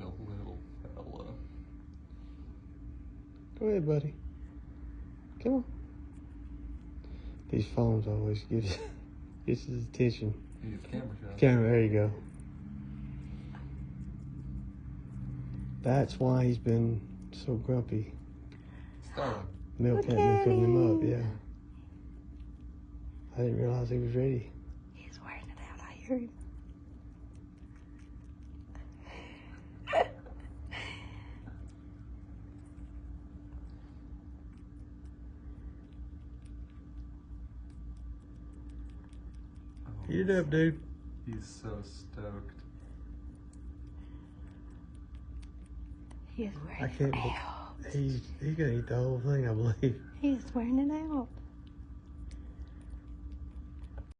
a little fella. Go ahead, buddy. Come on. These phones always gets his attention. He gets camera shots. Camera, there you go. That's why he's been so grumpy. Starling. Milk hadn't been filling him up, yeah. I didn't realize he was ready. He's wearing it out, I hear him. Eat it up, dude. He's so stoked. He is wearing I can't. it out. He's gonna eat the whole thing, I believe. He is wearing it out.